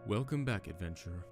Welcome back, adventurer.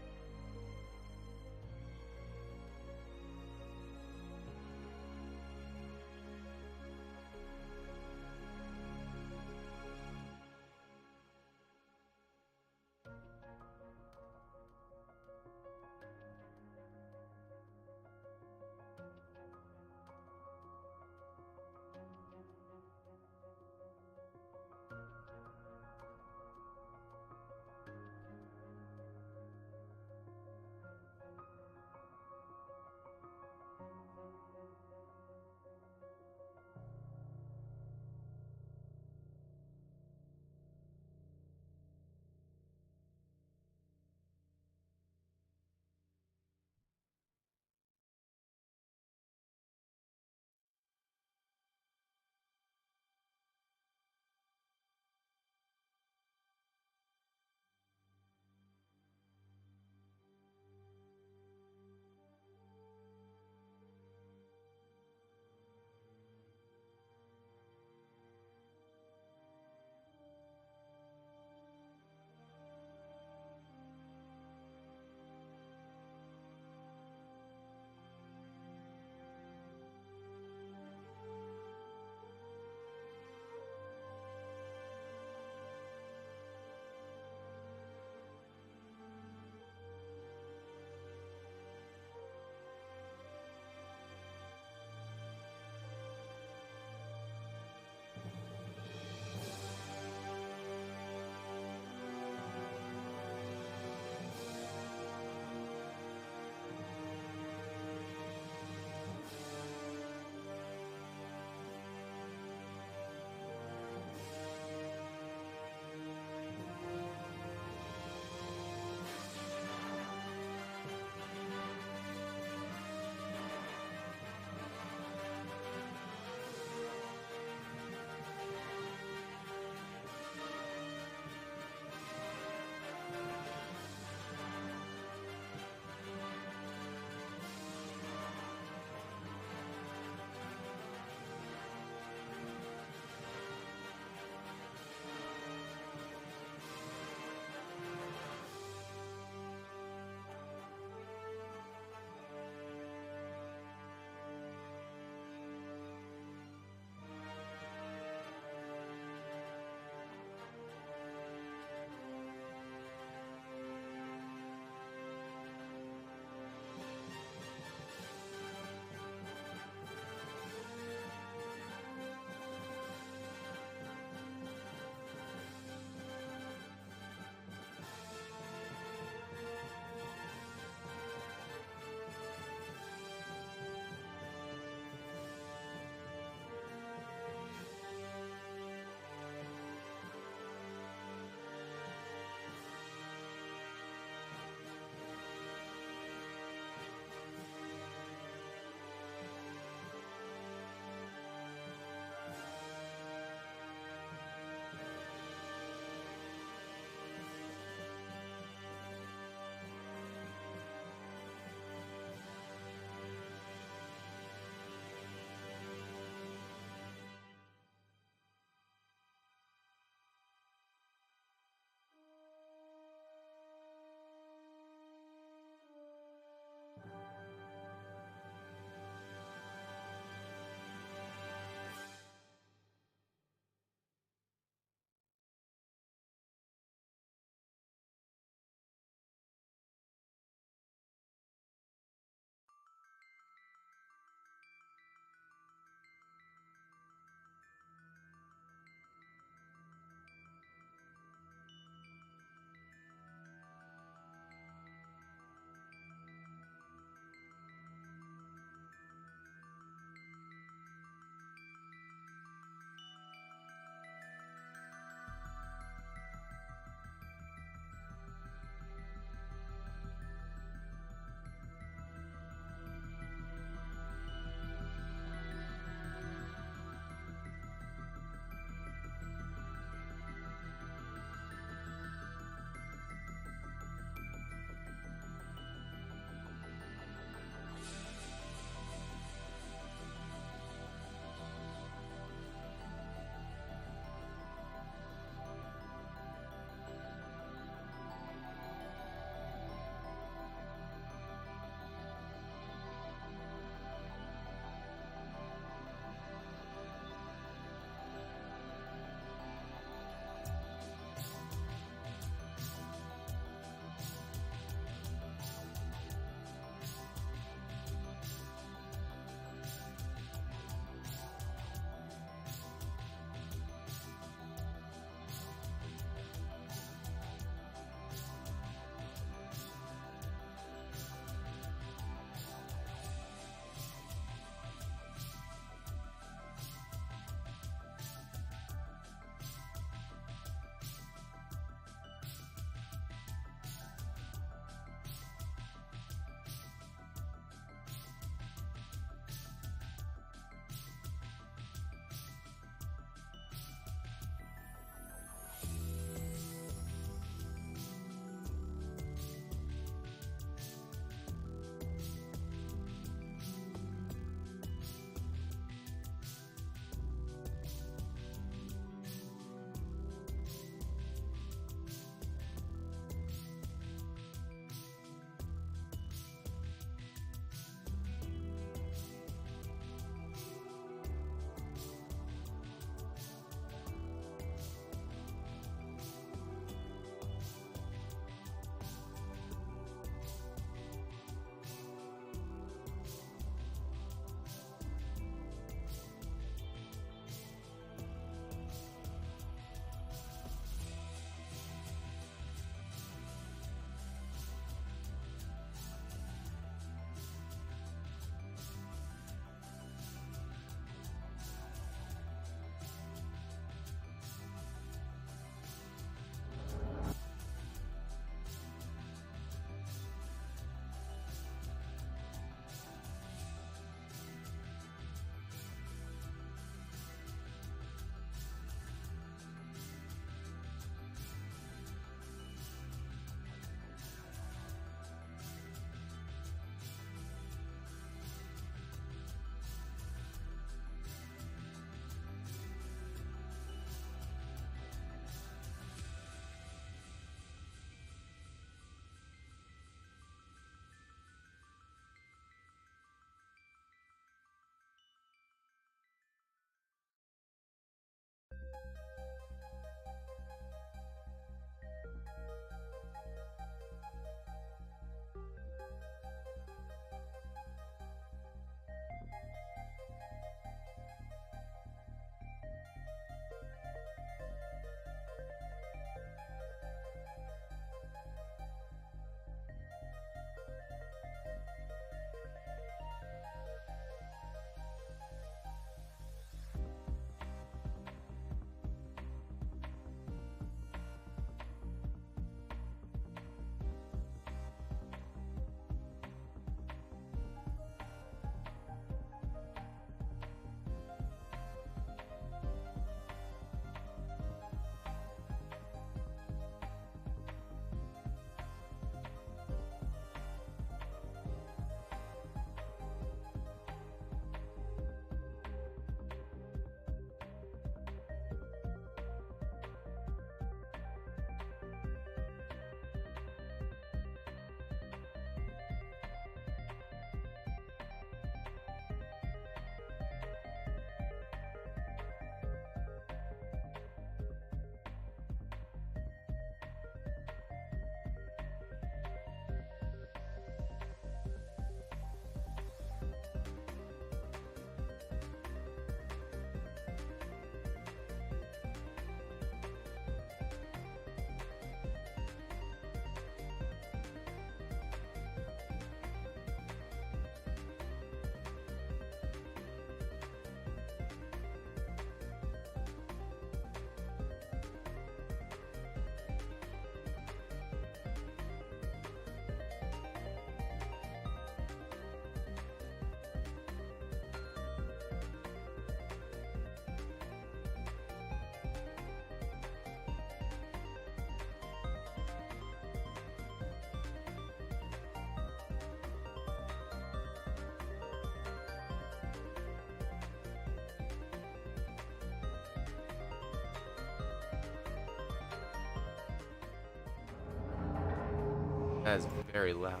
That is very loud.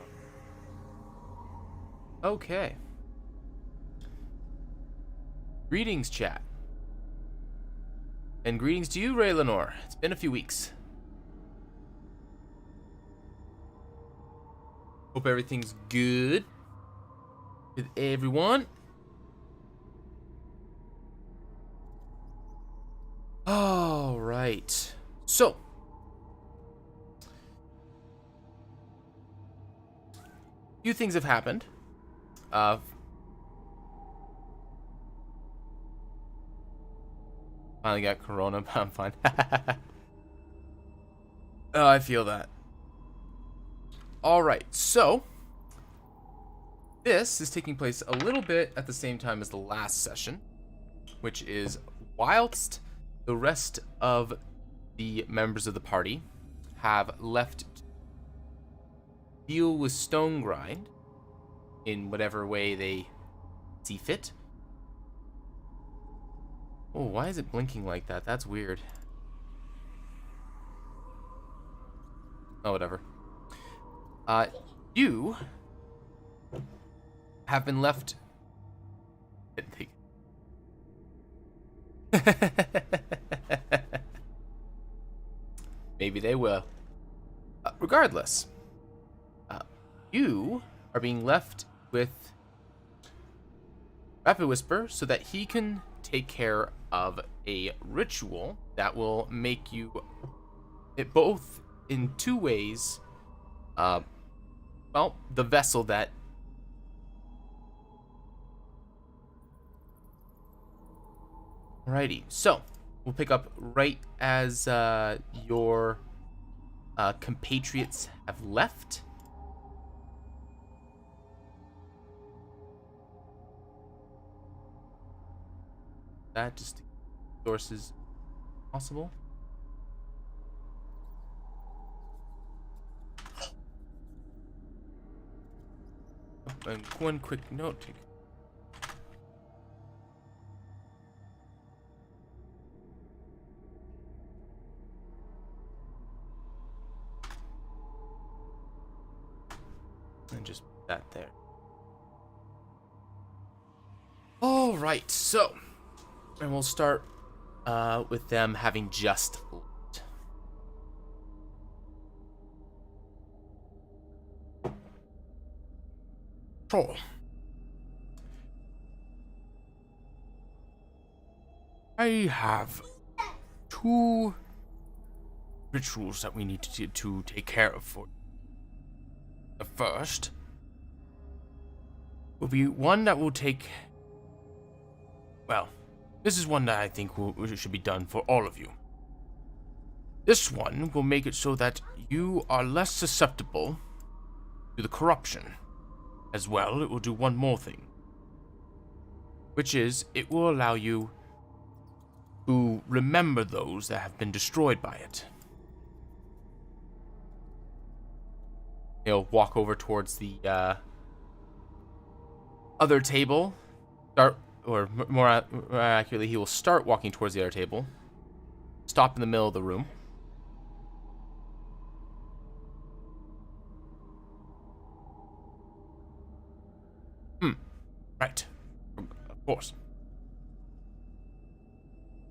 Okay. Greetings, chat. And greetings to you, Ray Lenore. It's been a few weeks. Hope everything's good with everyone. All right. So, a few things have happened. Finally got corona, but I'm fine. Oh, I feel that. All right, so this is taking place a little bit at the same time as the last session, which is whilst the rest of the members of the party have left to deal with stone grind in whatever way they see fit. Oh, why is it blinking like that? That's weird. Oh, whatever. You have been left. Maybe they will. Regardless, you are being left with Rapid Whisper so that he can take care of a ritual that will make you it both in two ways. Well, the vessel that Alrighty, so we'll pick up right as your compatriots have left. That just sources possible. And one quick note. And just put that there. All right, so, and we'll start with them having just left. Sure. I have two rituals that we need to take care of for you. The first will be one that will take. Well, this is one that I think should be done for all of you. This one will make it so that you are less susceptible to the corruption. As well, it will do one more thing, which is it will allow you to remember those that have been destroyed by it. He'll walk over towards the other table, or more accurately, he will start walking towards the other table, stop in the middle of the room. Right. Of course.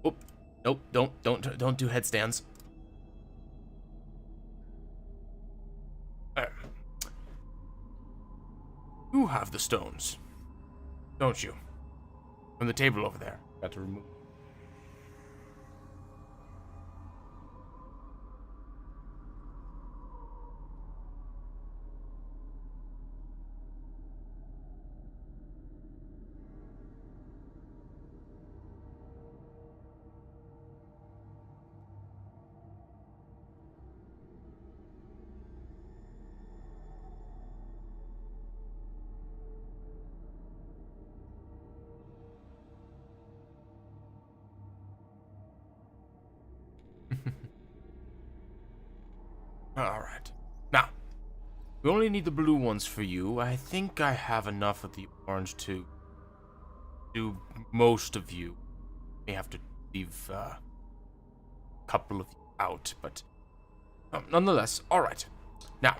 Oop. Nope. Don't do headstands. You have the stones, don't you? From the table over there. Got to remove. Alright. Now, we only need the blue ones for you. I think I have enough of the orange to do most of you. May have to leave a couple of you out, but nonetheless, alright. Now,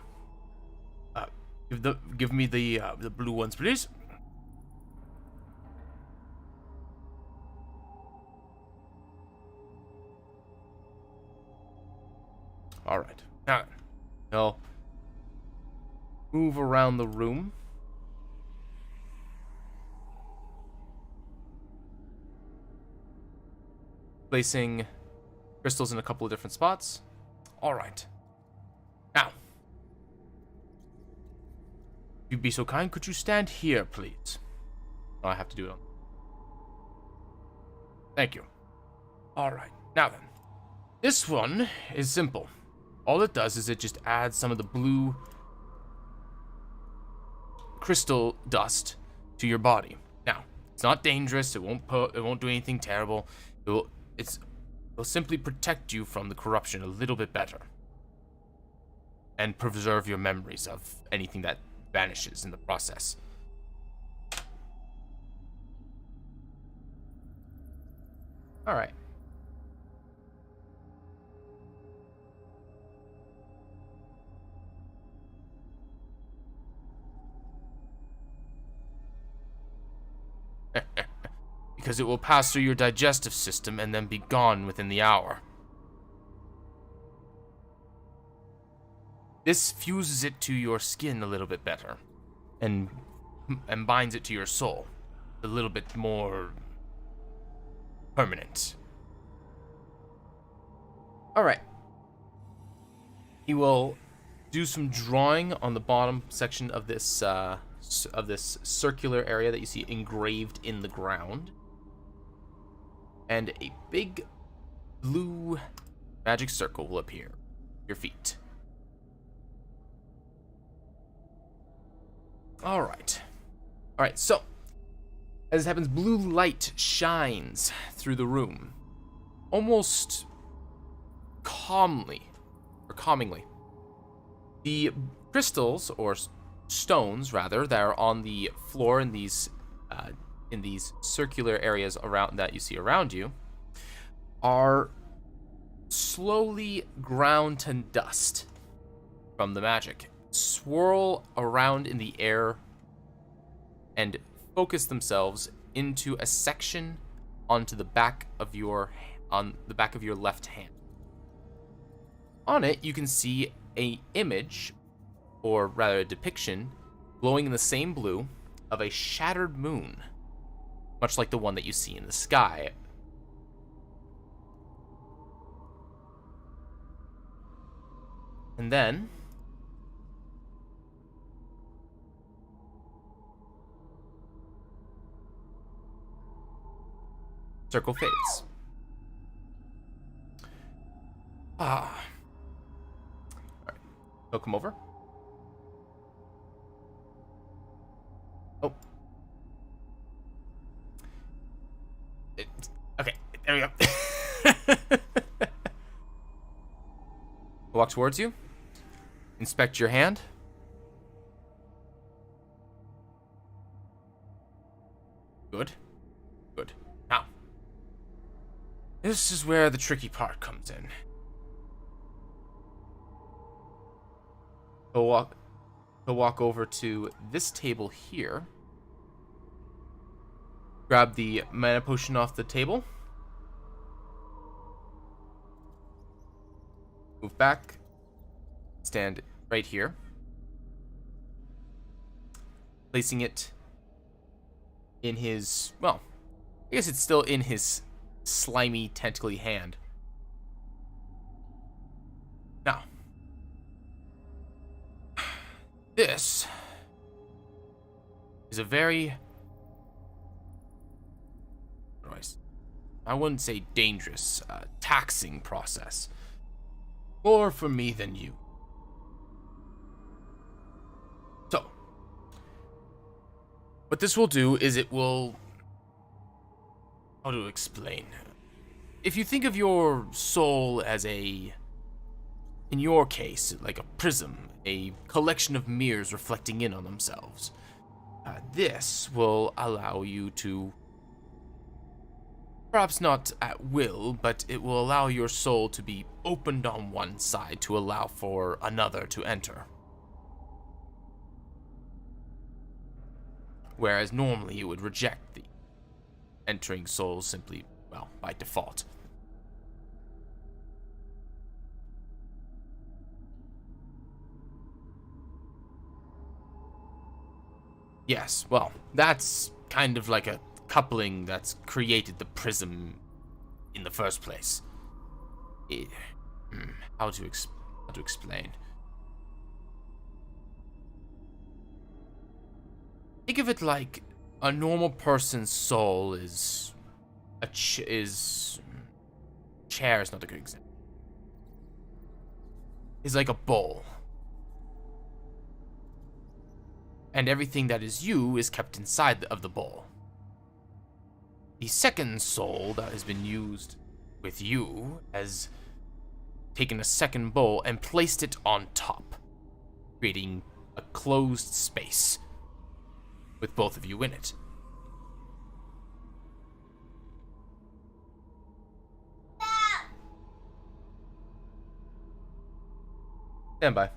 Give me the blue ones, please. All right. Now, I'll move around the room. Placing crystals in a couple of different spots. All right. Now, if you'd be so kind, could you stand here, please? Oh, I have to do it on. Thank you. All right. Now then, this one is simple. All it does is it just adds some of the blue crystal dust to your body. Now, it's not dangerous. It won't do anything terrible. It'll simply protect you from the corruption a little bit better, and preserve your memories of anything that vanishes in the process. All right. Because it will pass through your digestive system and then be gone within the hour. This fuses it to your skin a little bit better, and binds it to your soul a little bit more permanent. All right. He will do some drawing on the bottom section of this circular area that you see engraved in the ground, and a big blue magic circle will appear at your feet. All right. So, as it happens, blue light shines through the room, almost calmingly. The crystals, or stones rather, that are on the floor in these circular areas around that you see around you, are slowly ground to dust from the magic, swirl around in the air, and focus themselves into a section onto the back of your left hand. On it, you can see a image, or rather a depiction, glowing in the same blue, of a shattered moon, much like the one that you see in the sky. And then circle fades. All right, he'll come over. Oh. Okay, there we go. Walk towards you. Inspect your hand. Good. Now, this is where the tricky part comes in. He'll walk over to this table here. Grab the mana potion off the table. Move back. Stand right here. Placing it in his, well, I guess it's still in his slimy, tentacly hand. Now, this is a very, I wouldn't say dangerous, taxing process. More for me than you. So, what this will do is it will, how to explain? If you think of your soul as in your case, like a prism, a collection of mirrors reflecting in on themselves, this will allow you to, perhaps not at will, but it will allow your soul to be opened on one side to allow for another to enter. whereas normally it would reject the entering souls simply, well, by default. Yes, well, that's kind of like a coupling that's created the prism in the first place. How to explain? Think of it like a normal person's soul is chair is not a good example. Is like a bowl. And everything that is you is kept inside of the bowl. The second soul that has been used with you has taken a second bowl and placed it on top, creating a closed space with both of you in it. Stand by.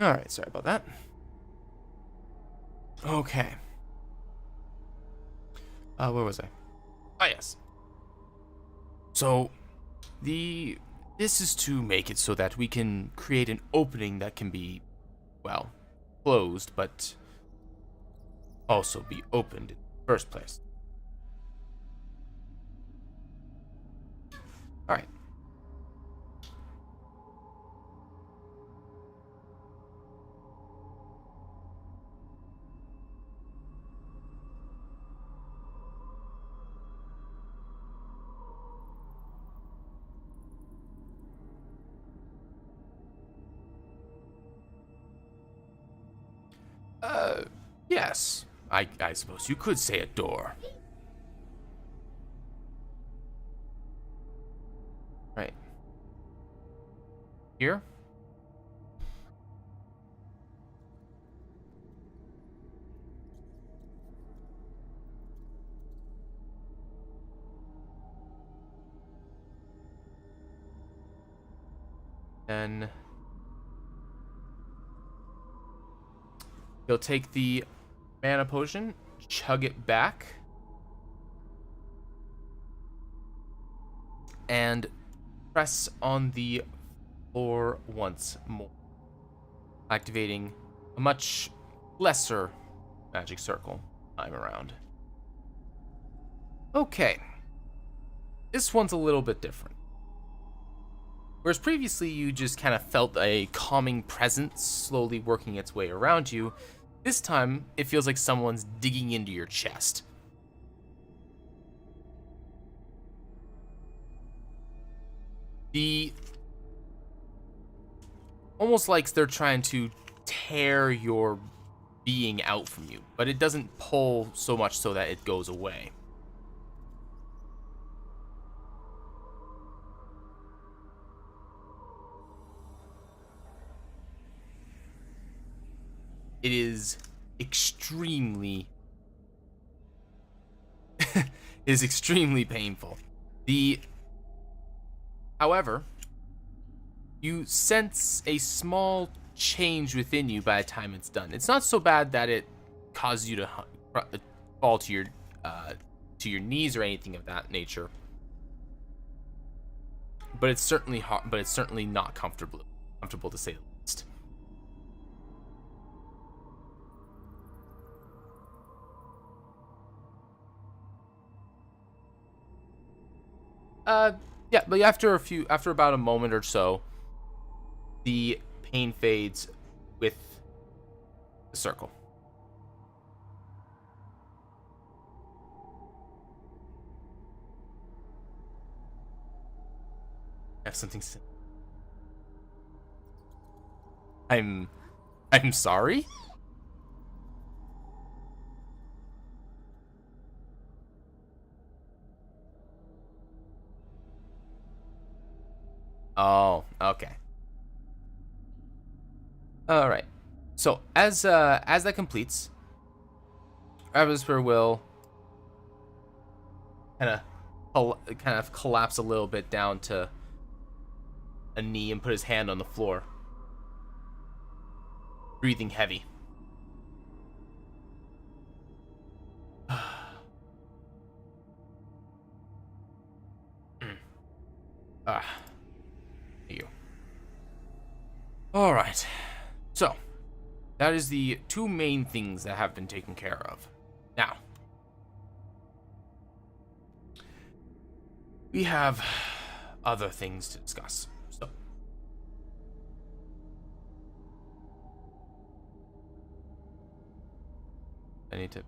Alright, sorry about that. Okay. Where was I? Ah, yes. So, this is to make it so that we can create an opening that can be, well, closed, but also be opened in the first place. Alright. Yes. I suppose you could say a door. Right. Here? Then you'll take the mana potion, chug it back, and press on the floor once more, activating a much lesser magic circle time around. Okay, this one's a little bit different. Whereas previously you just kind of felt a calming presence slowly working its way around you, this time it feels like someone's digging into your chest. Almost like they're trying to tear your being out from you, but it doesn't pull so much so that it goes away. it is extremely is extremely painful. However, you sense a small change within you by the time it's done. It's not so bad that it causes you to fall to your knees or anything of that nature, but it's certainly hard. But it's certainly not comfortable to say the least. Yeah, but after about a moment or so, the pain fades with the circle. I have something. I'm sorry. Oh, okay. All right. So as that completes, Ravisper will kind of collapse a little bit down to a knee and put his hand on the floor, breathing heavy. You. All right. So, that is the two main things that have been taken care of. Now, we have other things to discuss. So, I need to.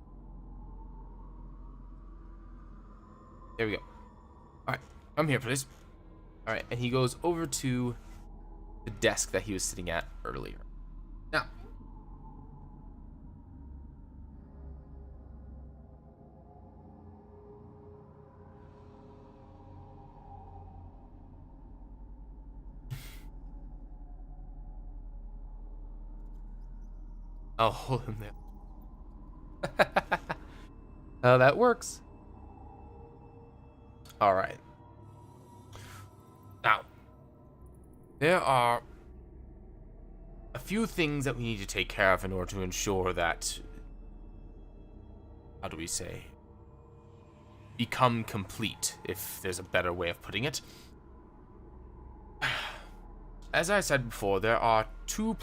There we go. All right, come here, please. All right, and he goes over to the desk that he was sitting at earlier. Now, I'll hold him there. How that works. All right. Now, there are a few things that we need to take care of in order to ensure that, how do we say, become complete, if there's a better way of putting it. As I said before, there are two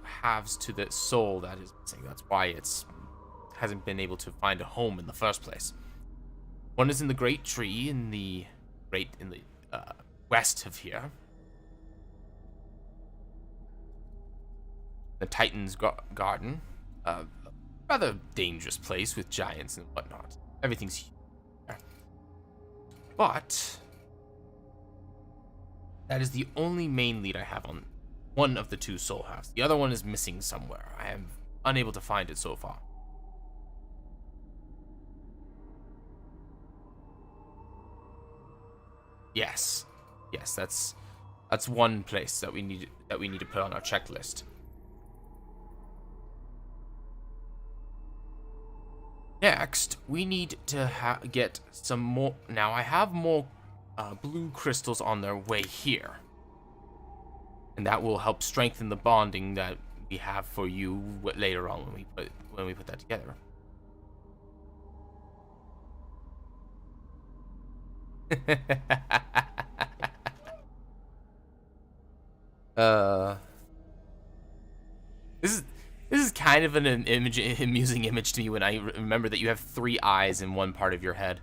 halves to the soul that is missing. That's why it's hasn't been able to find a home in the first place. One is in the great tree in the west of here. The Titan's garden, a rather dangerous place with giants and whatnot. Everything's here. But that is the only main lead I have on one of the two soul halves. The other one is missing somewhere. I am unable to find it so far. Yes, that's one place that we need to put on our checklist. Next, we need to get some more. Now, I have more blue crystals on their way here, and that will help strengthen the bonding that we have for you later on when we put that together. This is kind of an amusing image to me when I remember that you have 3 eyes in one part of your head.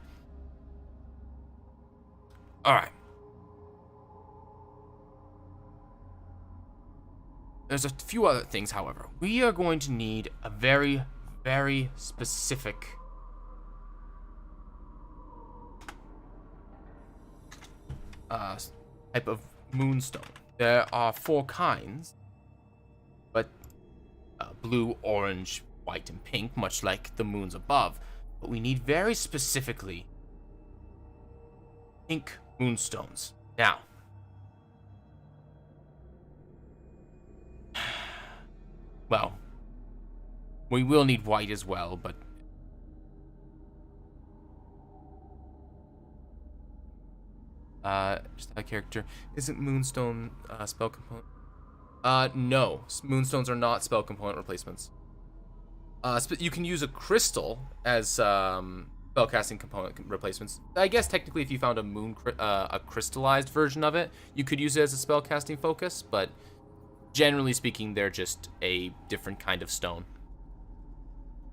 All right. There's a few other things, however. We are going to need a very, very specific type of moonstone. There are 4 kinds, but blue, orange, white, and pink, much like the moons above. But we need very specifically pink moonstones. Now, well, We will need white as well, but... just that character. Isn't Moonstone spell component? No. Moonstones are not spell component replacements. You can use a crystal as spellcasting component replacements. I guess technically if you found a crystallized version of it, you could use it as a spellcasting focus, but generally speaking, they're just a different kind of stone.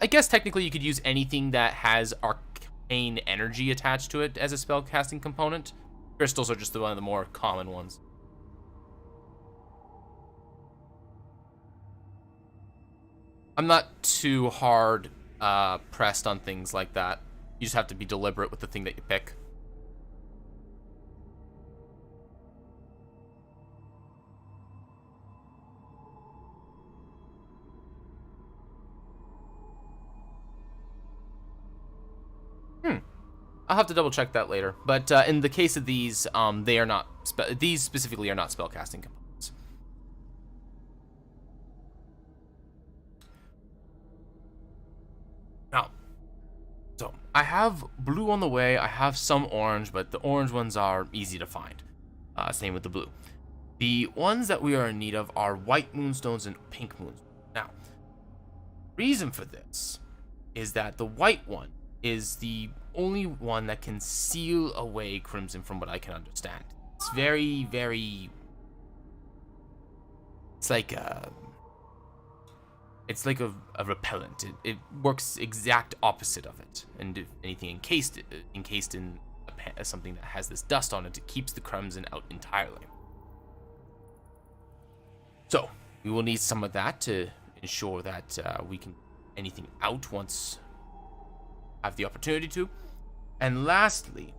I guess technically you could use anything that has arcane energy attached to it as a spellcasting component. Crystals are just one of the more common ones. I'm not too hard pressed on things like that. You just have to be deliberate with the thing that you pick. I'll have to double check that later. But in the case of these, they are not. These specifically are not spellcasting components. Now, so I have blue on the way. I have some orange, but the orange ones are easy to find. Same with the blue. The ones that we are in need of are white moonstones and pink moonstones. Now, reason for this is that the white one is the only one that can seal away crimson from what I can understand. It's very, very... It's like a repellent. It works exact opposite of it. And if anything encased in something that has this dust on it, it keeps the crimson out entirely. So, we will need some of that to ensure that we can anything out once have the opportunity to. And lastly,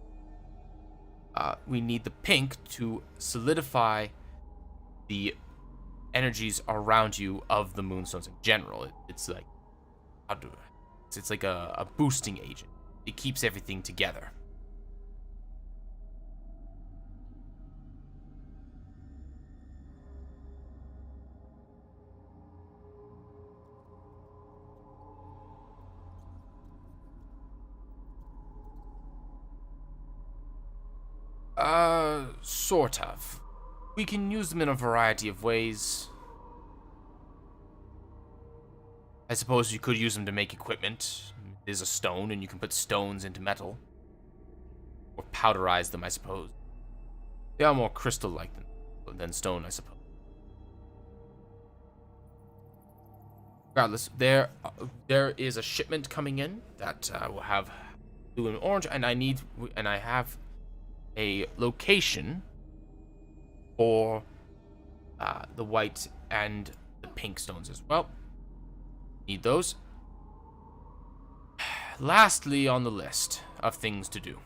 we need the pink to solidify the energies around you of the moonstones in general. It's like, it's like a boosting agent. It keeps everything together. Sort of. We can use them in a variety of ways. I suppose you could use them to make equipment. There's a stone, and you can put stones into metal. Or powderize them, I suppose. They are more crystal-like than stone, I suppose. Regardless, there is a shipment coming in that will have blue and orange, and I have a location for the white and the pink stones as well. Need those. Lastly on the list of things to do,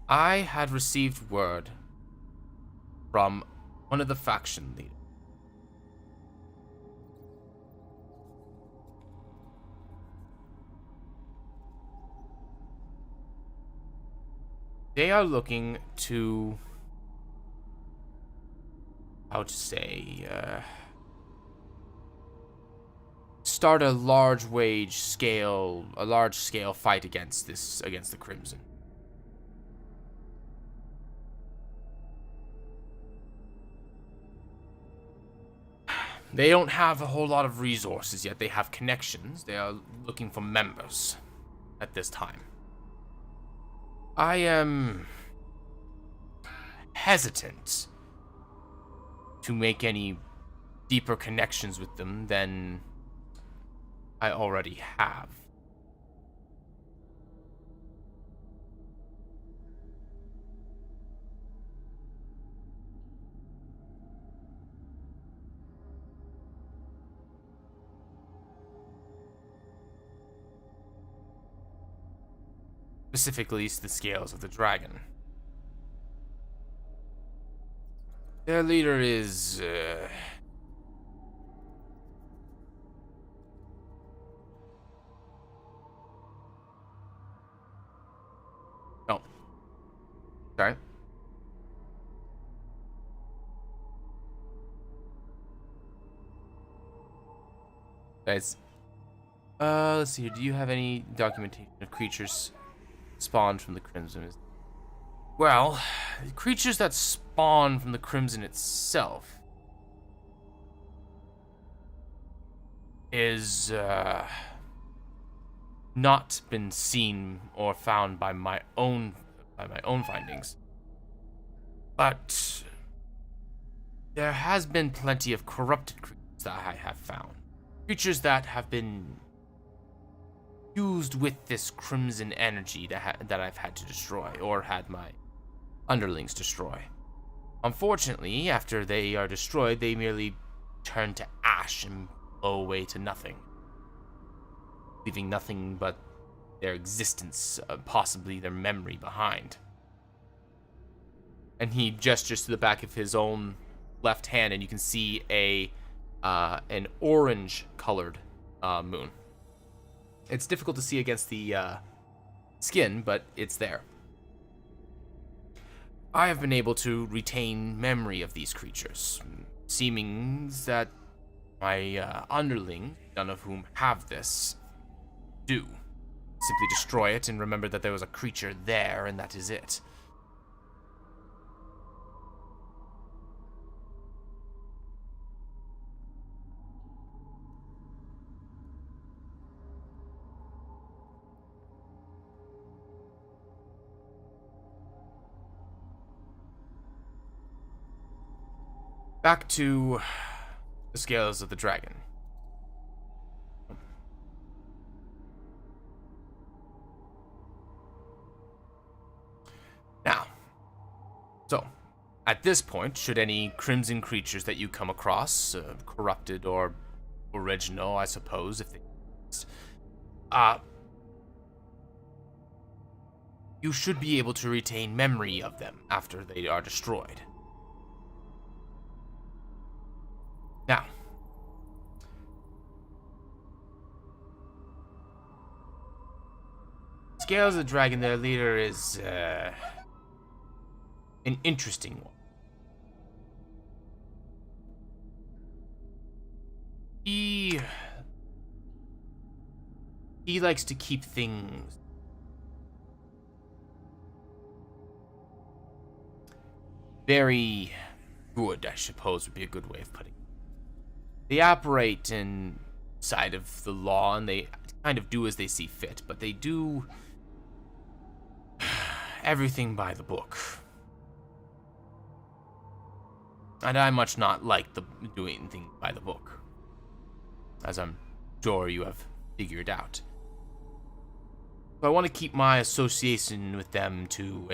I had received word from one of the faction leaders. They are looking to, how to say, start a large scale fight against the Crimson. They don't have a whole lot of resources yet. They have connections. They are looking for members at this time. I am hesitant to make any deeper connections with them than I already have. Specifically, the scales of the dragon. Their leader is... Oh. Sorry. Guys, let's see here. Do you have any documentation of creatures spawned from the Crimson? Well, creatures that spawn from the Crimson itself is not been seen or found by my own findings. But there has been plenty of corrupted creatures that I have found. Creatures that have been fused with this crimson energy that I've had to destroy, or had my underlings destroy. Unfortunately, after they are destroyed, they merely turn to ash and blow away to nothing, leaving nothing but their existence, possibly their memory behind. And he gestures to the back of his own left hand, and you can see an orange-colored moon. It's difficult to see against the skin, but it's there. I have been able to retain memory of these creatures, seeming that my underling, none of whom have this, do. Simply destroy it and remember that there was a creature there, and that is it. Back to the scales of the dragon. Now, so, at this point, should any crimson creatures that you come across, corrupted or original, I suppose, if they you should be able to retain memory of them after they are destroyed. Now, Scales the Dragon, their leader, is an interesting one. He likes to keep things very good, I suppose would be a good way of putting it. They operate inside of the law, and they kind of do as they see fit, but they do everything by the book. And I much not like doing things by the book, as I'm sure you have figured out. So I want to keep my association with them to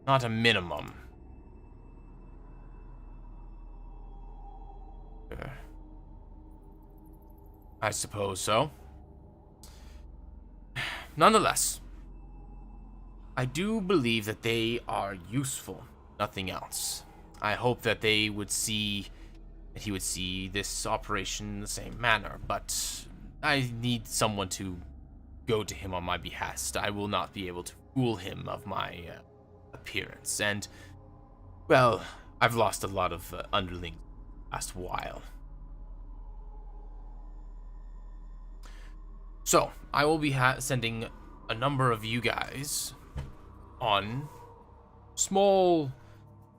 not a minimum. I suppose so. Nonetheless, I do believe that they are useful, nothing else. I hope that he would see this operation in the same manner, but I need someone to go to him on my behest. I will not be able to fool him of my appearance, and, well, I've lost a lot of underlings the last while. So, I will be sending a number of you guys on small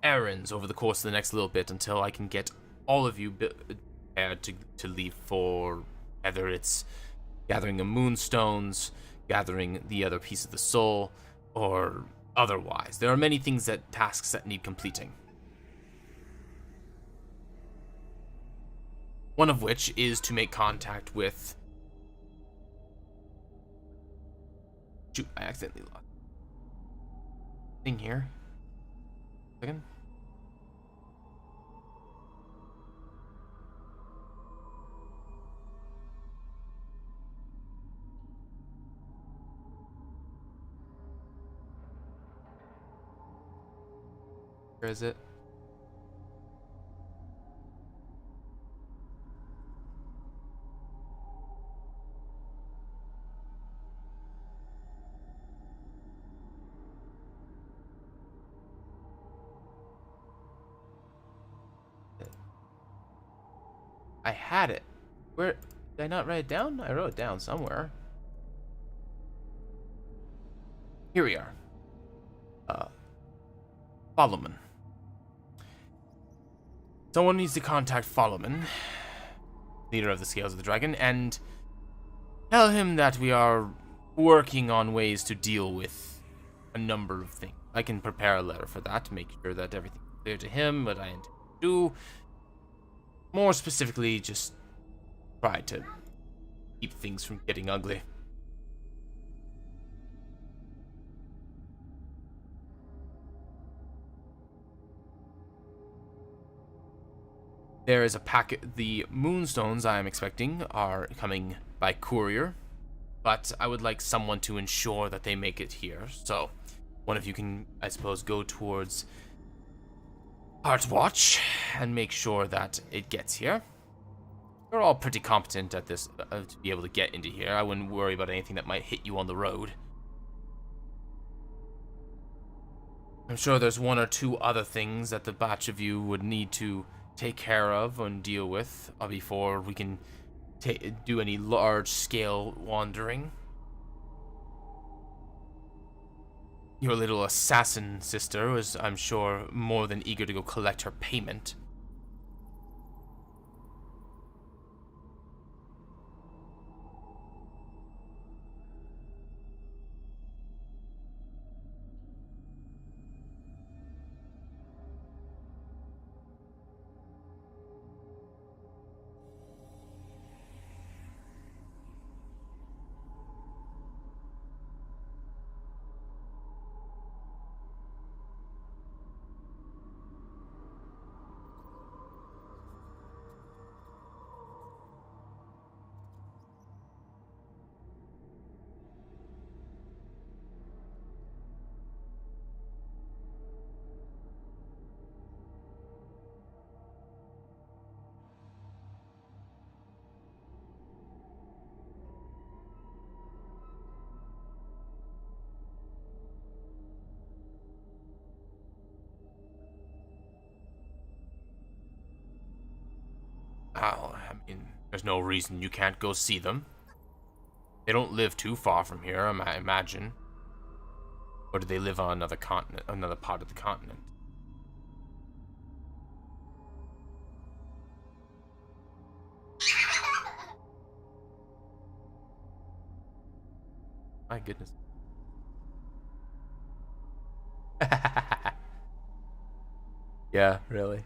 errands over the course of the next little bit until I can get all of you prepared to leave for, whether it's gathering the moonstones, gathering the other piece of the soul, or otherwise. There are many tasks that need completing. One of which is to make contact with... Shoot, I accidentally lost thing here. Second. Where is it? I had it. Where did I not write it down? I wrote it down somewhere. Here we are. Followman. Someone needs to contact Followman, leader of the Scales of the Dragon, and tell him that we are working on ways to deal with a number of things. I can prepare a letter for that to make sure that everything's clear to him, what I intend to do. More specifically, just try to keep things from getting ugly. There is a packet. The moonstones I am expecting are coming by courier, but I would like someone to ensure that they make it here. So, one of you can, I suppose, go towards Heartwatch and make sure that it gets here. You're all pretty competent at this to be able to get into here. I wouldn't worry about anything that might hit you on the road. I'm sure there's one or two other things that the batch of you would need to take care of and deal with before we can do any large-scale wandering. Your little assassin sister was, I'm sure, more than eager to go collect her payment. Oh, I mean, there's no reason you can't go see them. They don't live too far from here, I imagine. Or do they live on another continent, another part of the continent? My goodness. Yeah, really.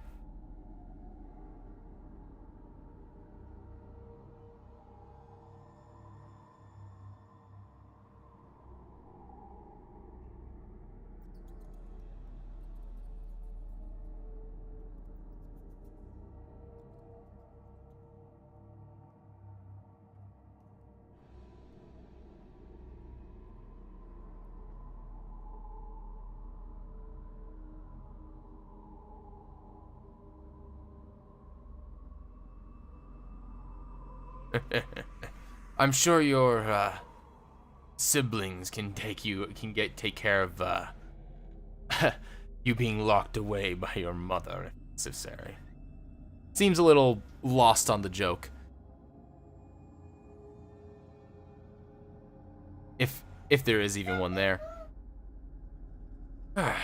I'm sure your siblings can take care of you being locked away by your mother if necessary. Seems a little lost on the joke. If there is even one there. Very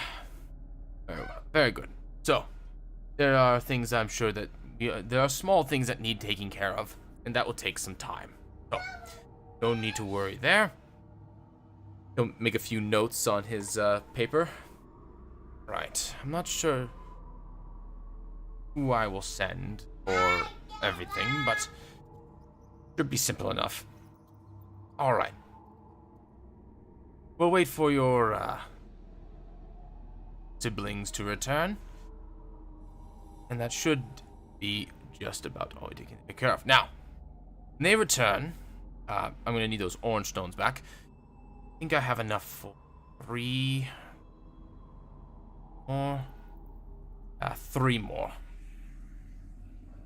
well. Very good. So, there are things I'm sure that there are small things that need taking care of, and that will take some time. So, no need to worry there. He'll make a few notes on his paper. Right. I'm not sure who I will send for everything, but should be simple enough. All right. We'll wait for your siblings to return, and that should be just about all we can take care of. Now, when they return, I'm going to need those orange stones back. I think I have enough for 3 more. 3 more.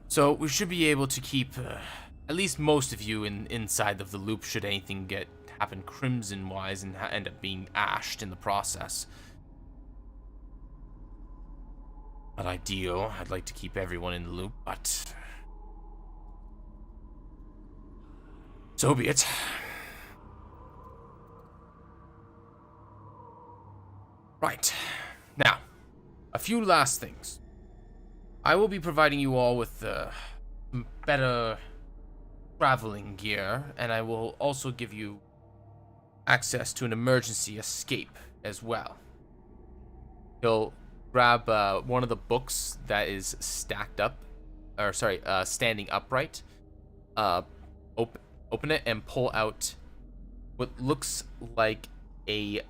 So we should be able to keep at least most of you inside of the loop should anything happen crimson-wise and end up being ashed in the process. Not ideal. I'd like to keep everyone in the loop, but So be it. Right. Now, a few last things. I will be providing you all with better traveling gear, and I will also give you access to an emergency escape as well. He'll grab one of the books that is stacked up, or sorry, standing upright. Open it and pull out what looks like a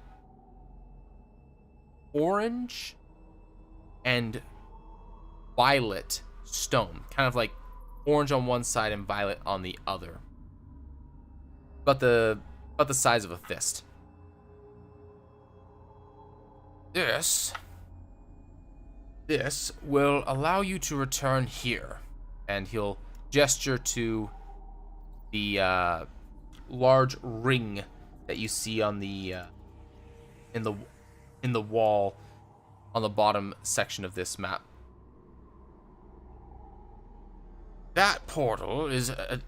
orange and violet stone, kind of like orange on one side and violet on the other, about the size of a fist. This will allow you to return here, and he'll gesture to the large ring that you see on the in the wall on the bottom section of this map. That portal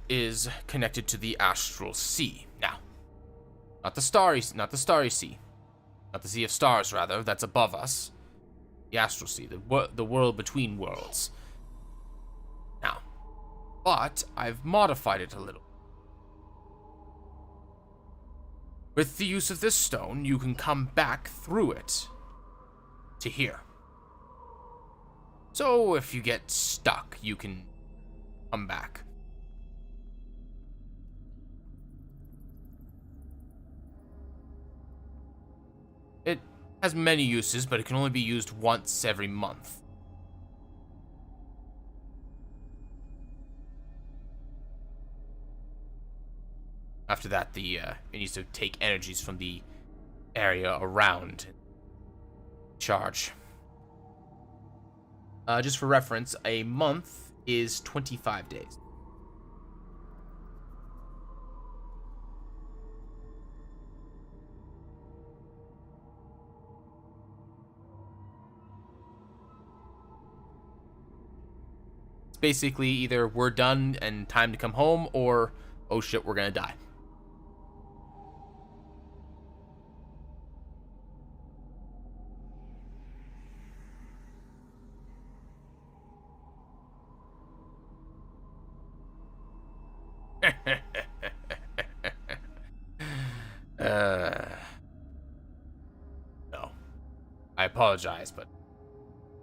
is connected to the astral sea. Now, not the starry sea, not the sea of stars, rather. That's above us. The astral sea, the world between worlds. Now, but I've modified it a little. With the use of this stone, you can come back through it to here. So if you get stuck, you can come back. It has many uses, but it can only be used once every month. After that, it needs to take energies from the area around and charge. Just for reference, a month is 25 days. It's basically either we're done and time to come home, or oh shit, we're gonna die. No. I apologize, but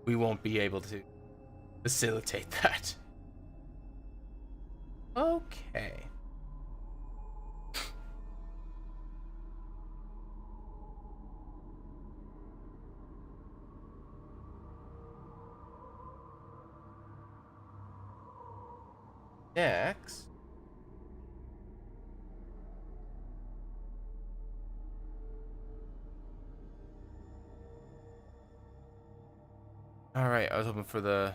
we won't be able to facilitate that. Okay. Next. Alright, I was hoping for the...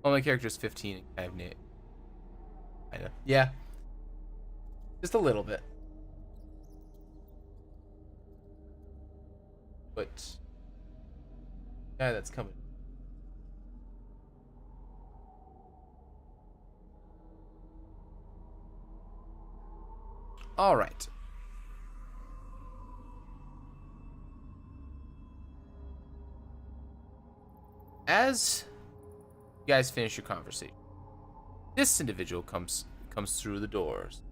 Well, my character's 15 and kind of neat. Kinda. Yeah. Just a little bit. But... yeah, that's coming. Alright. As you guys finish your conversation, this individual comes through the doors.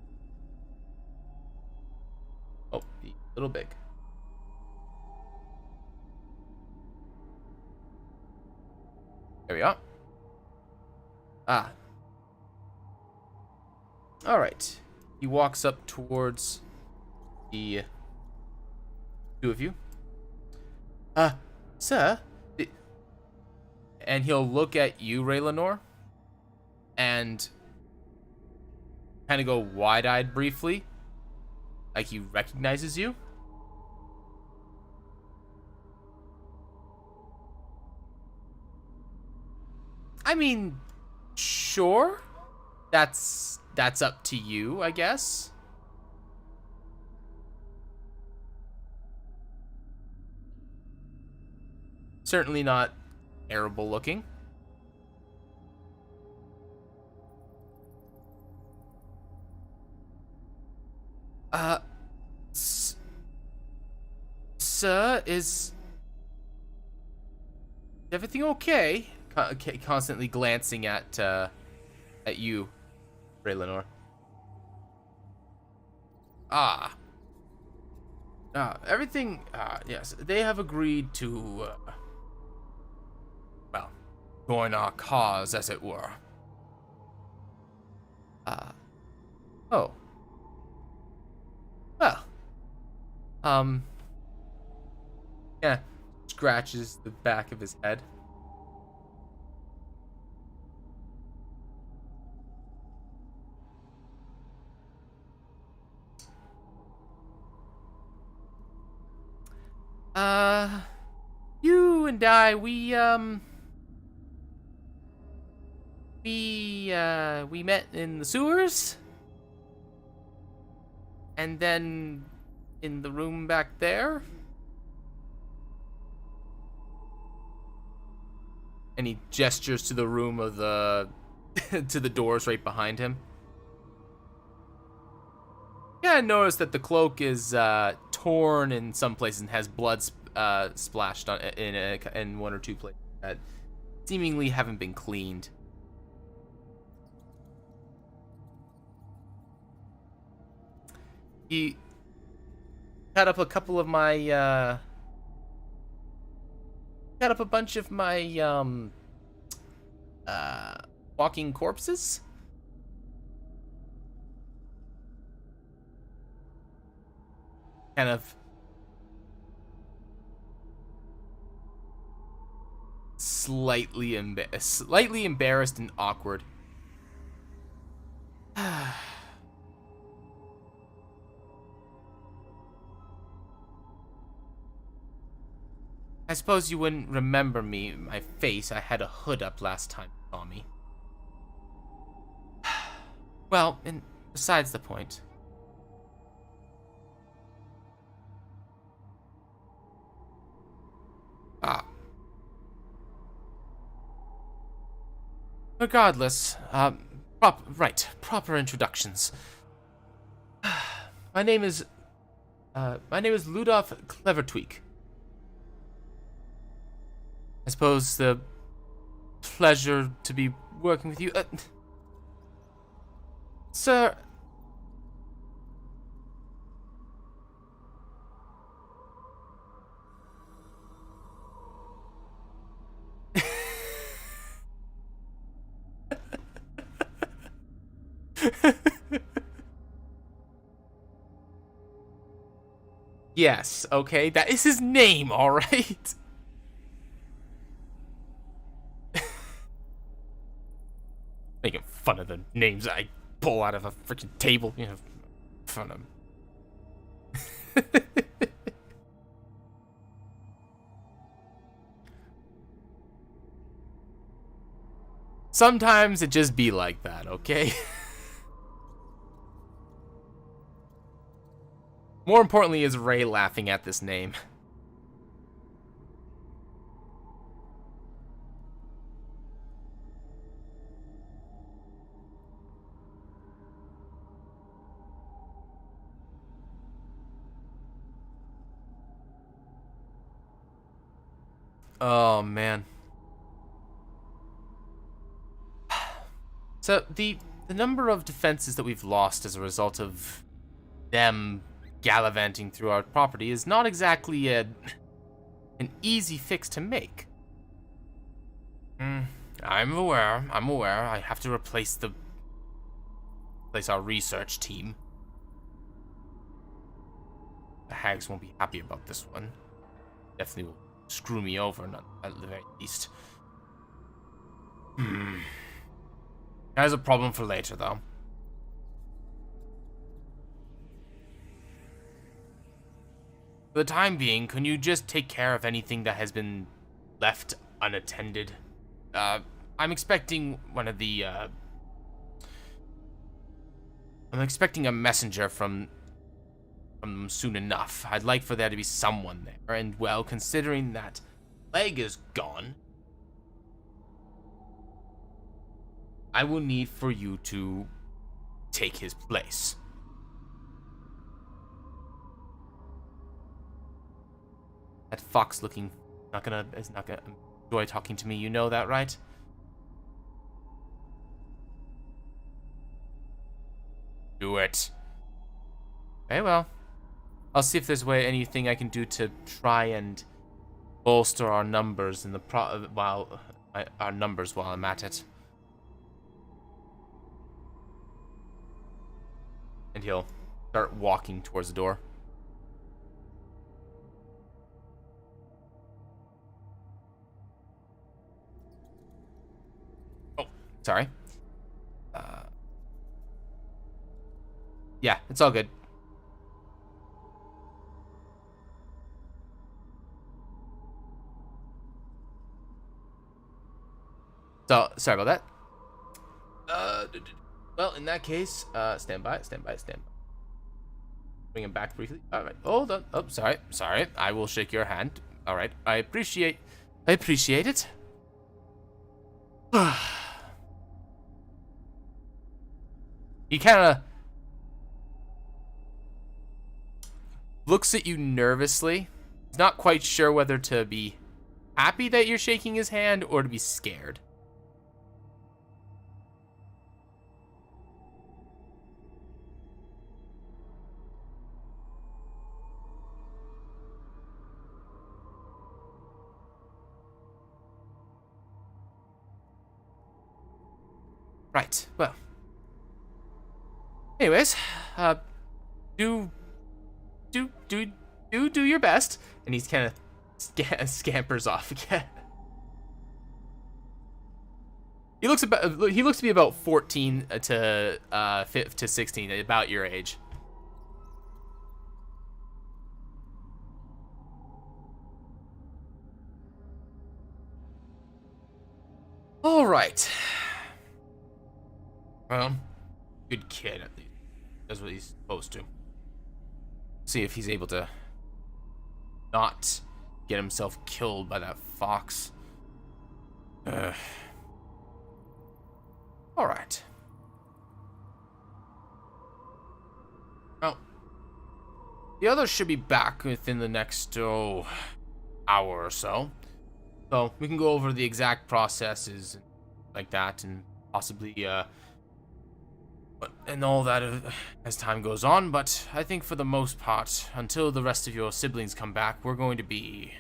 Oh, a little big. There we are. Ah. All right. He walks up towards the two of you. Sir. And he'll look at you, Ray Lenore, and kind of go wide-eyed briefly, like he recognizes you. I mean, sure. That's up to you, I guess. Certainly not terrible looking. Sir, is everything okay? Constantly glancing at you, Raylenor. Everything, yes, they have agreed to, well, join our cause, as it were. Oh. Well. Yeah, scratches the back of his head. You and I, we met in the sewers, and then in the room back there. And he gestures to the room of the to the doors right behind him. Yeah, I noticed that the cloak is torn in some places and has blood splashed on in one or two places that seemingly haven't been cleaned. He cut up a couple of my cut up a bunch of my walking corpses. Kind of slightly embarrassed and awkward. I suppose you wouldn't remember me, my face. I had a hood up last time you saw me. Well, and besides the point. Regardless, proper introductions. My name is Ludolf Clevertweak. I suppose the pleasure to be working with you, sir. Yes, okay, that is his name, all right. Making fun of the names I pull out of a freaking table, you know, fun of him. Sometimes it just be like that, okay? More importantly is Ray laughing at this name. Oh, man. So, the number of defenses that we've lost as a result of them gallivanting through our property is not exactly an easy fix to make. I'm aware. I have to replace our research team. The hags won't be happy about this one. Definitely will screw me over, not at the very least. There's a problem for later, though. For the time being, can you just take care of anything that has been left unattended? I'm expecting one of the, I'm expecting a messenger from them soon enough. I'd like for there to be someone there, and well, considering that leg is gone, I will need for you to take his place. That fox looking is not gonna enjoy talking to me. You know that, right? Do it. Okay, well, I'll see if there's anything I can do to try and bolster our numbers in the while I'm at it. And he'll start walking towards the door. Oh, sorry. Yeah, it's all good. So, sorry about that. Well, in that case, stand by. Bring him back briefly. All right, hold on. Oh, sorry. I will shake your hand. All right, I appreciate it. He kind of looks at you nervously. He's not quite sure whether to be happy that you're shaking his hand or to be scared. Right. Well. Anyways, do your best, and he's kind of scampers off again. He looks to be about 14 to 16, about your age. All right. Well, good kid at least. Does what he's supposed to. See if he's able to not get himself killed by that fox. All right. Well, the others should be back within the next hour or so. So we can go over the exact processes like that, and possibly and all that as time goes on, but I think for the most part, until the rest of your siblings come back, we're going to be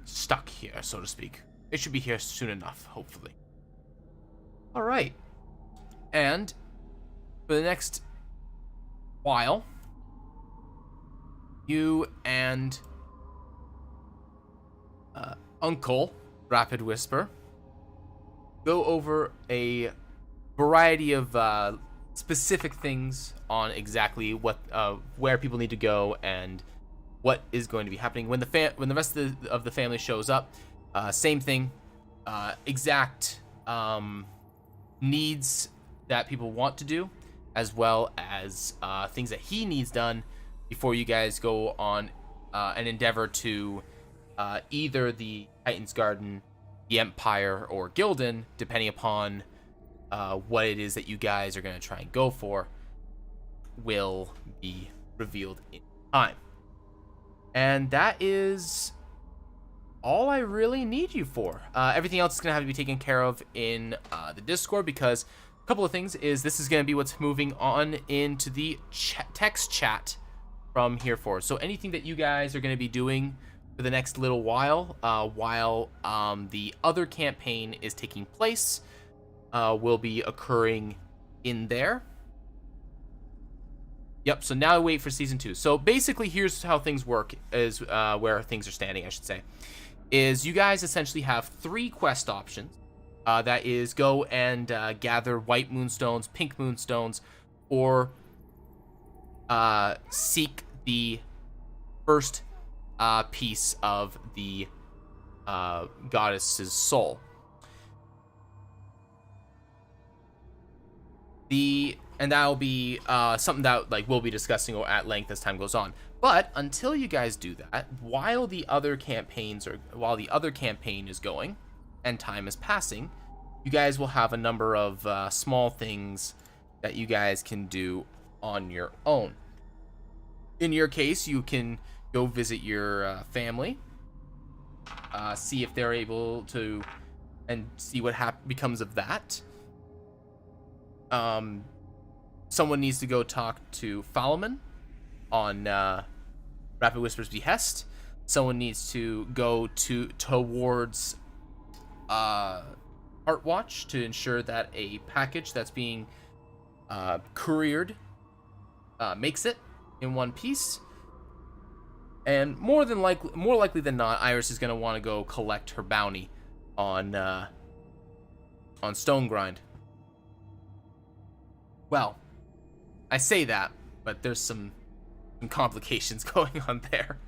stuck here, so to speak. They should be here soon enough, hopefully. Alright. And for the next while, you and Uncle Rapid Whisper go over a variety of specific things on exactly what where people need to go and what is going to be happening when the rest of the family shows up. Same thing, exact needs that people want to do, as well as things that he needs done before you guys go on an endeavor to either the Titan's Garden, the Empire, or Gildan, depending upon what it is that you guys are going to try and go for, will be revealed in time. And that is all I really need you for. Everything else is going to have to be taken care of in the Discord, because a couple of things is this is going to be what's moving on into the text chat from here forward. So anything that you guys are going to be doing for the next little while, the other campaign is taking place, will be occurring in there. Yep, so now I wait for Season 2. So basically, here's how things work, is where things are standing, I should say. Is you guys essentially have 3 quest options. That is, go and gather white moonstones, pink moonstones, or seek the first piece of the goddess's soul. And that'll be something that we'll be discussing at length as time goes on. But until you guys do that, while the other campaign is going and time is passing, you guys will have a number of small things that you guys can do on your own. In your case, you can go visit your family, see if they're able to, and see what becomes of that. Someone needs to go talk to Falaman on Rapid Whisper's behest. Someone needs to go towards Heartwatch to ensure that a package that's being couriered makes it in one piece. And more likely than not, Iris is going to want to go collect her bounty on Stonegrind. Well, I say that, but there's some complications going on there.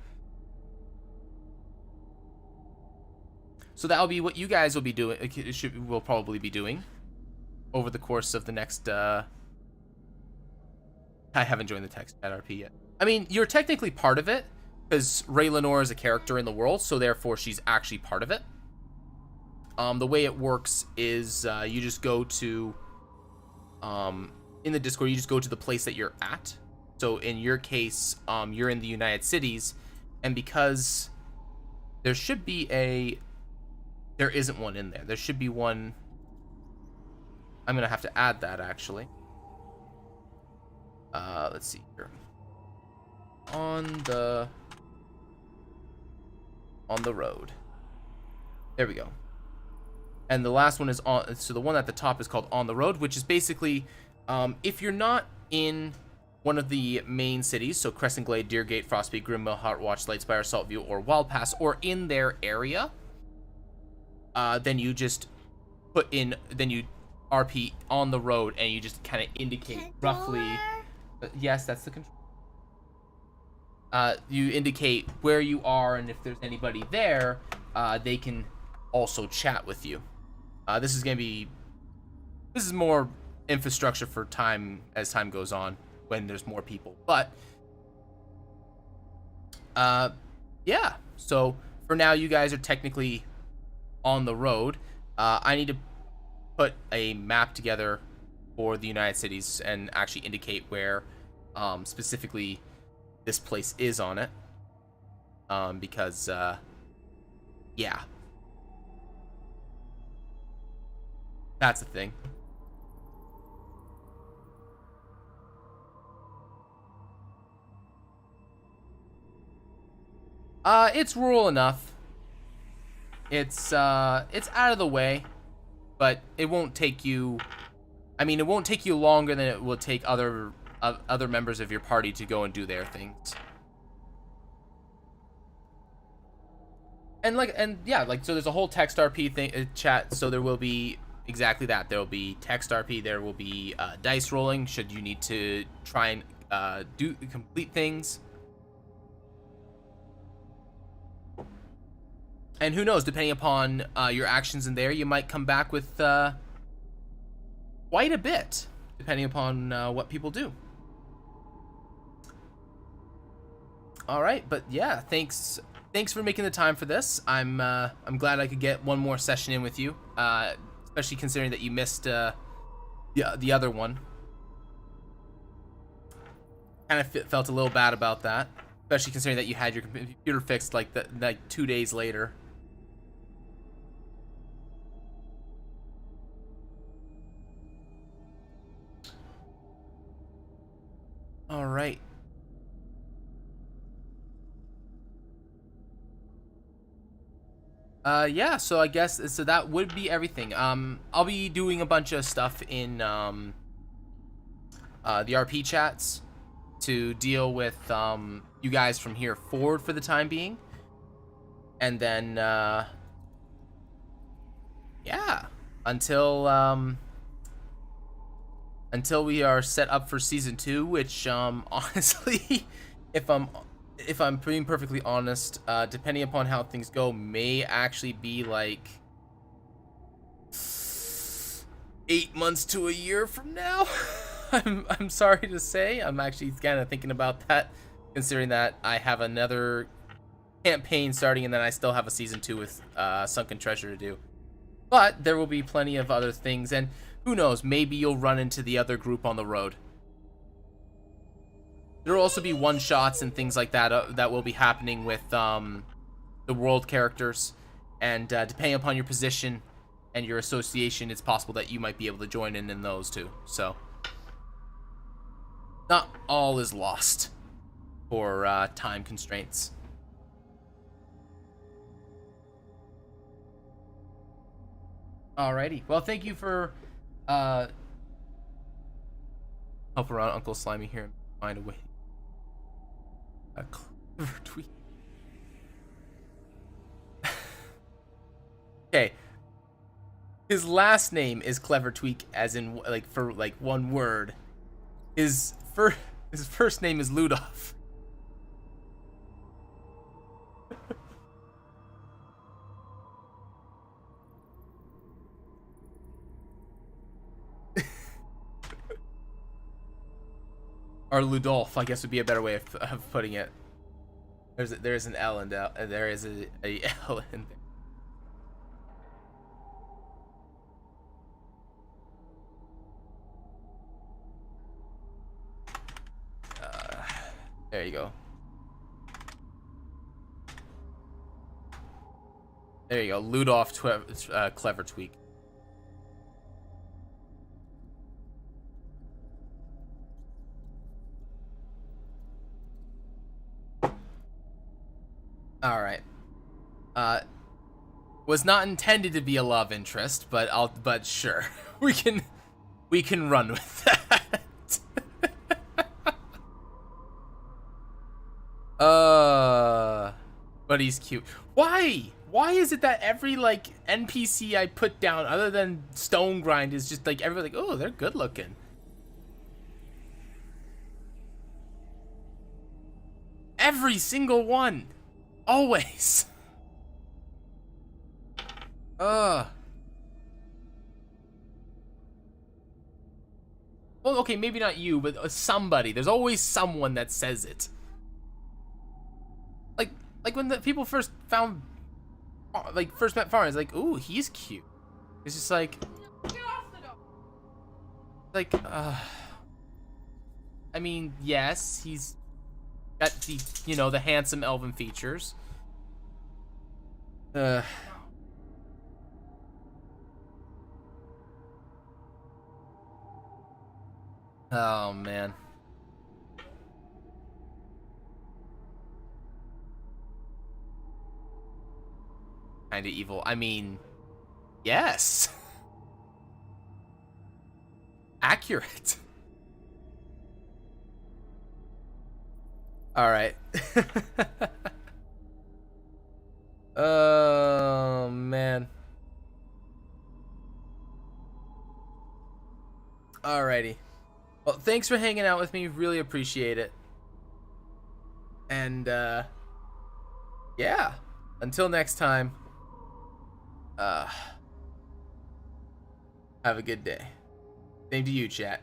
So that'll be what you guys will be doing. Will probably be doing over the course of the next. I haven't joined the text at RP yet. I mean, you're technically part of it because Ray Lenore is a character in the world, so therefore she's actually part of it. The way it works is you just go to in the Discord. You just go to the place that you're at. So in your case, you're in the United Cities, and because there should be there isn't one in there. There should be one. I'm gonna have to add that actually. Let's see here. On the road. There we go. And the last one is on. So the one at the top is called On the Road, which is basically if you're not in one of the main cities, so Crescent Glade, Deergate, Frostpeak, Grimmill, Heartwatch, Lightspire, Saltview, or Wild Pass, or in their area, then you just then you RP On the Road, and you just kind of indicate roughly. Yes, that's the control. You indicate where you are, and if there's anybody there, they can also chat with you. This is more infrastructure for time as time goes on when there's more people. But yeah. So for now, you guys are technically on the road. I need to put a map together for the United Cities and actually indicate where specifically this place is on it, because yeah, that's the thing. It's rural enough. It's out of the way, but it won't take you. I mean, it won't take you longer than it will take other members of your party to go and do their things. And so there's a whole text RP thing chat. So there will be exactly that. There will be text RP. There will be dice rolling should you need to try and complete things. And who knows, depending upon your actions in there, you might come back with quite a bit, depending upon what people do. All right, but yeah, thanks for making the time for this. I'm glad I could get one more session in with you, especially considering that you missed the other one. Kind of felt a little bad about that, especially considering that you had your computer fixed like 2 days later. All right. Yeah, so I guess that would be everything. I'll be doing a bunch of stuff in the RP chats to deal with you guys from here forward for the time being. And then yeah, until we are set up for season 2, which honestly, if I'm being perfectly honest, depending upon how things go, may actually be like 8 months to a year from now. I'm sorry to say. I'm actually kind of thinking about that, considering that I have another campaign starting and then I still have a season 2 with Sunken Treasure to do. But there will be plenty of other things, and who knows, maybe you'll run into the other group on the road. There will also be one-shots and things like that that will be happening with the world characters, and depending upon your position and your association, it's possible that you might be able to join in those too. So not all is lost for time constraints. Alrighty. Well, thank you for help around Uncle Slimy here and find a way. A clever tweet. Okay. His last name is Clever Tweak, as in like for like one word. His first name is Ludolf. Or Ludolf, I guess would be a better way of putting it. There's an L in there. There is a L in there. There you go. There you go. Ludolf Clever Tweak. All right. Was not intended to be a love interest, but sure. We can run with that. But he's cute. Why? Why is it that every like NPC I put down other than Stonegrind is just like everybody like, "Oh, they're good looking." Every single one. Always. Well, okay, maybe not you, but somebody. There's always someone that says it. Like when the people first met Farn, it's like, ooh, he's cute. It's just like, I mean, yes, he's got the, the handsome elven features. Oh man. Kinda evil. I mean, yes. Accurate. All right. Oh man. Alrighty. Well, thanks for hanging out with me. Really appreciate it. And yeah. Until next time. Have a good day. Same to you, chat.